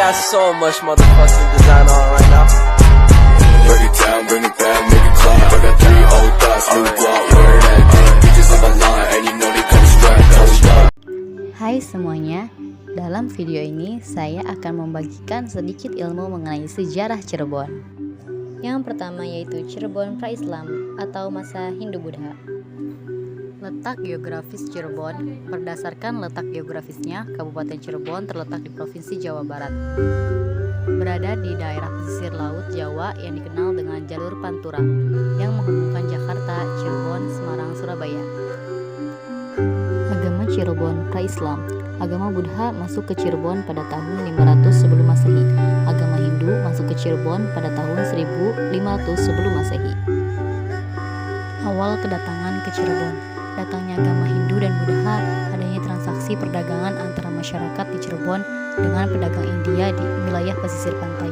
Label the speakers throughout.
Speaker 1: got so much motherfucking design on right now.
Speaker 2: Break it down, bring it back, make it clap. I got 3 old thoughts, new guap, where that thing. Bitches on my line, and you know they come strapped, hold up.
Speaker 3: Hai semuanya, dalam video ini saya akan membagikan sedikit ilmu mengenai sejarah Cirebon. Yang pertama yaitu Cirebon pra-Islam atau masa Hindu-Buddha. Letak geografis Cirebon. Berdasarkan letak geografisnya, Kabupaten Cirebon terletak di Provinsi Jawa Barat. Berada di daerah pesisir Laut Jawa yang dikenal dengan jalur Pantura yang menghubungkan Jakarta, Cirebon, Semarang, Surabaya. Agama Cirebon pra-Islam. Agama Buddha masuk ke Cirebon pada tahun 500 sebelum Masehi. Agama Hindu masuk ke Cirebon pada tahun 1500 sebelum Masehi. Awal kedatangan ke Cirebon. Datangnya agama Hindu dan Buddha, adanya transaksi perdagangan antara masyarakat di Cirebon dengan pedagang India di wilayah pesisir pantai.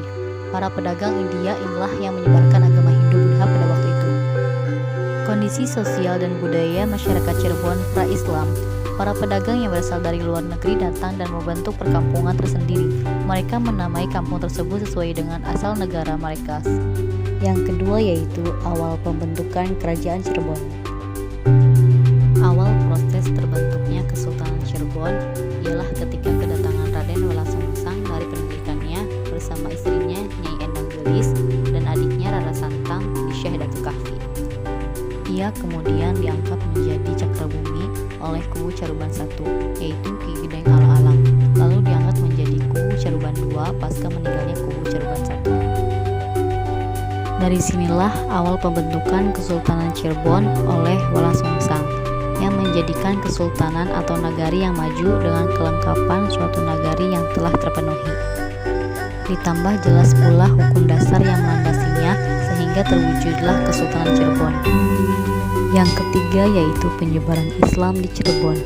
Speaker 3: Para pedagang India inilah yang menyebarkan agama Hindu-Buddha pada waktu itu. Kondisi sosial dan budaya masyarakat Cirebon pra-Islam. Para pedagang yang berasal dari luar negeri datang dan membentuk perkampungan tersendiri. Mereka menamai kampung tersebut sesuai dengan asal negara mereka. Yang kedua yaitu awal pembentukan kerajaan Cirebon. Awal proses terbentuknya Kesultanan Cirebon ialah ketika kedatangan Raden Walangsungsang dari pendidikannya bersama istrinya Nyai Endang Gelis dan adiknya Rara Santang di Syahdatul Kahfi. Ia kemudian diangkat menjadi Cakrabumi oleh kubu Caruban I, yaitu Ki Gedeng Ala-Alang, lalu diangkat menjadi kubu Caruban II pasca meninggalnya kubu Caruban I. Dari sinilah awal pembentukan Kesultanan Cirebon oleh Walangsungsang, yang menjadikan kesultanan atau nagari yang maju dengan kelengkapan suatu nagari yang telah terpenuhi. Ditambah jelas pula hukum dasar yang melandasinya sehingga terwujudlah Kesultanan Cirebon. Yang ketiga yaitu penyebaran Islam di Cirebon.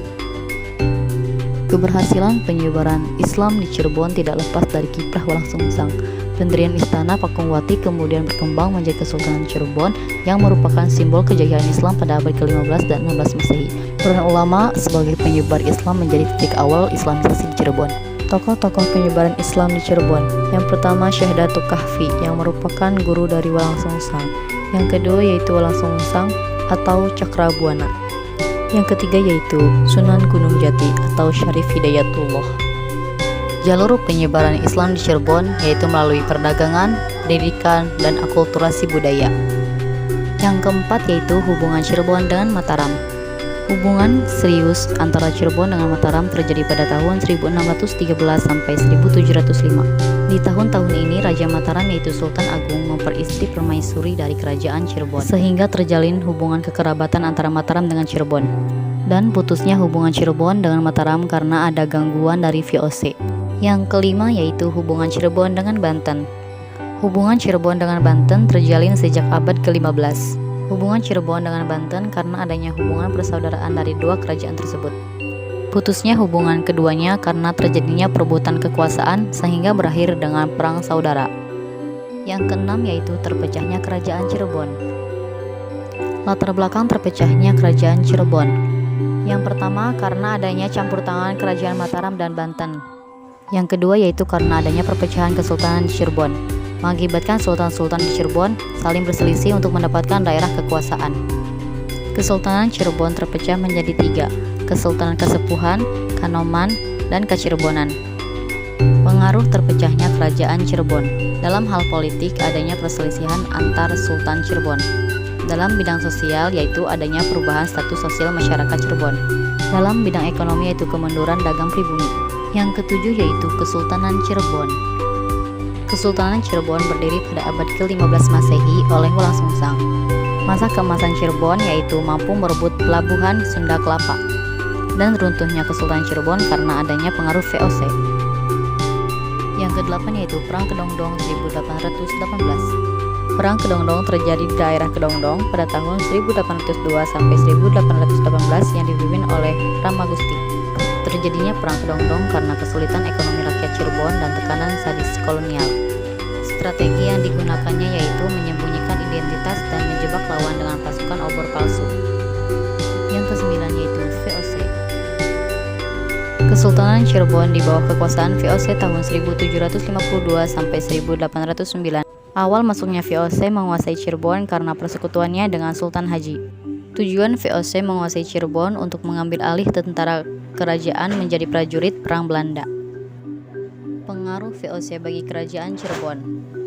Speaker 3: Keberhasilan penyebaran Islam di Cirebon tidak lepas dari kiprah Walangsungsang. Pendirian Istana Pakungwati kemudian berkembang menjadi Kesultanan Cirebon yang merupakan simbol kejayaan Islam pada abad ke-15 dan 16 Masehi. Peran ulama sebagai penyebar Islam menjadi titik awal Islamisasi di Cirebon. Tokoh-tokoh penyebaran Islam di Cirebon. Yang pertama Syahdatul Kahfi yang merupakan guru dari Walangsungsang. Yang kedua yaitu Walangsungsang atau Cakrabuana. Yang ketiga yaitu Sunan Gunung Jati atau Syarif Hidayatullah. Jalur penyebaran Islam di Cirebon yaitu melalui perdagangan, pendidikan, dan akulturasi budaya. Yang keempat yaitu hubungan Cirebon dengan Mataram. Hubungan serius antara Cirebon dengan Mataram terjadi pada tahun 1613 sampai 1705. Di tahun-tahun ini Raja Mataram yaitu Sultan Agung memperistri permaisuri dari kerajaan Cirebon, sehingga terjalin hubungan kekerabatan antara Mataram dengan Cirebon. Dan putusnya hubungan Cirebon dengan Mataram karena ada gangguan dari VOC. Yang kelima yaitu hubungan Cirebon dengan Banten. Hubungan Cirebon dengan Banten terjalin sejak abad ke-15. Hubungan Cirebon dengan Banten karena adanya hubungan persaudaraan dari dua kerajaan tersebut. Putusnya hubungan keduanya karena terjadinya perebutan kekuasaan sehingga berakhir dengan perang saudara. Yang keenam yaitu terpecahnya kerajaan Cirebon. Latar belakang terpecahnya kerajaan Cirebon. Yang pertama karena adanya campur tangan kerajaan Mataram dan Banten. Yang kedua yaitu karena adanya perpecahan Kesultanan di Cirebon, mengakibatkan sultan-sultan di Cirebon saling berselisih untuk mendapatkan daerah kekuasaan. Kesultanan Cirebon terpecah menjadi 3, Kesultanan Kasepuhan, Kanoman, dan Kacirebonan. Pengaruh terpecahnya kerajaan Cirebon. Dalam hal politik adanya perselisihan antar Sultan Cirebon. Dalam bidang sosial yaitu adanya perubahan status sosial masyarakat Cirebon. Dalam bidang ekonomi yaitu kemunduran dagang pribumi. Yang ketujuh yaitu Kesultanan Cirebon. Kesultanan Cirebon berdiri pada abad ke-15 Masehi oleh Walangsungsang. Masa keemasan Cirebon yaitu mampu merebut pelabuhan Sunda Kelapa. Dan runtuhnya Kesultanan Cirebon karena adanya pengaruh VOC. Yang kedelapan yaitu Perang Kedongdong 1818. Perang Kedongdong terjadi di daerah Kedongdong pada tahun 1802 sampai 1818 yang dipimpin oleh Ramagusti. Terjadinya Perang Kedongdong karena kesulitan ekonomi rakyat Cirebon dan tekanan sadis kolonial. Strategi yang digunakannya yaitu menyembunyikan identitas dan menjebak lawan dengan pasukan obor palsu. Yang kesembilan yaitu VOC. Kesultanan Cirebon di bawah kekuasaan VOC tahun 1752 sampai 1809. Awal masuknya VOC menguasai Cirebon karena persekutuannya dengan Sultan Haji. Tujuan VOC menguasai Cirebon untuk mengambil alih tentara kerajaan menjadi prajurit perang Belanda. Pengaruh VOC bagi kerajaan Cirebon.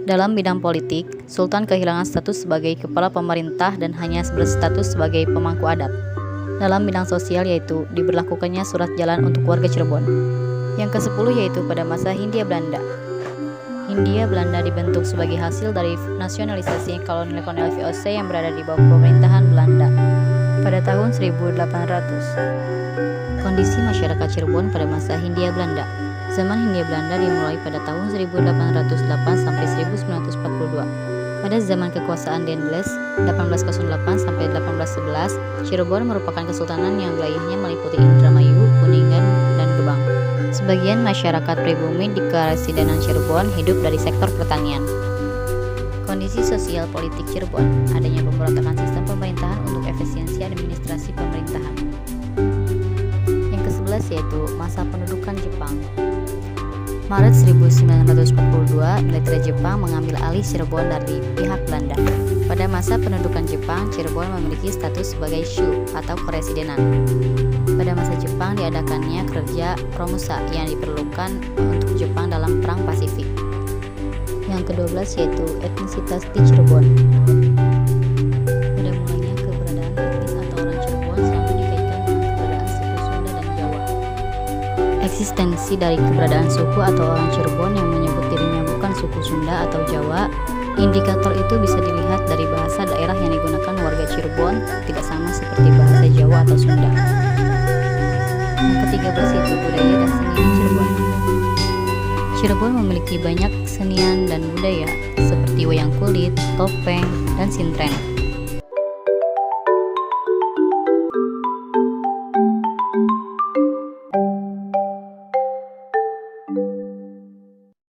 Speaker 3: Dalam bidang politik, Sultan kehilangan status sebagai kepala pemerintah dan hanya berstatus sebagai pemangku adat. Dalam bidang sosial yaitu diberlakukannya surat jalan untuk warga Cirebon. Yang ke-10 yaitu pada masa Hindia Belanda. Hindia Belanda dibentuk sebagai hasil dari nasionalisasi kolonial VOC yang berada di bawah pemerintahan Belanda pada tahun 1800. Kondisi masyarakat Cirebon pada masa Hindia Belanda. Zaman Hindia Belanda dimulai pada tahun 1808 sampai 1942. Pada zaman kekuasaan Dendles 1808 sampai 1811, Cirebon merupakan kesultanan yang wilayahnya meliputi Indramayu, Kuningan, dan Gebang. Sebagian masyarakat pribumi di Karasidenan Cirebon hidup dari sektor pertanian. Kondisi sosial politik Cirebon, adanya pemberontakan sistem pemerintahan untuk efisiensi administrasi pemerintahan. Yang ke-11 yaitu masa pendudukan Jepang. Maret 1942, militer Jepang mengambil alih Cirebon dari pihak Belanda. Pada masa pendudukan Jepang, Cirebon memiliki status sebagai Shu atau Karesidenan. Pada masa Jepang diadakannya kerja Romusa yang diperlukan untuk Jepang dalam Perang Pasifik. Yang ke-12 yaitu etnisitas di Cirebon. Pada mulanya keberadaan etnis atau orang Cirebon selalu dikaitkan dengan keberadaan suku Sunda dan Jawa. Eksistensi dari keberadaan suku atau orang Cirebon yang menyebut dirinya bukan suku Sunda atau Jawa. Indikator itu bisa dilihat dari bahasa daerah yang digunakan warga Cirebon tidak sama seperti bahasa Jawa atau Sunda. Yang ke-13 yaitu budaya dan seni di Cirebon. Cirebon memiliki banyak kesenian dan budaya seperti wayang kulit, topeng, dan sintren.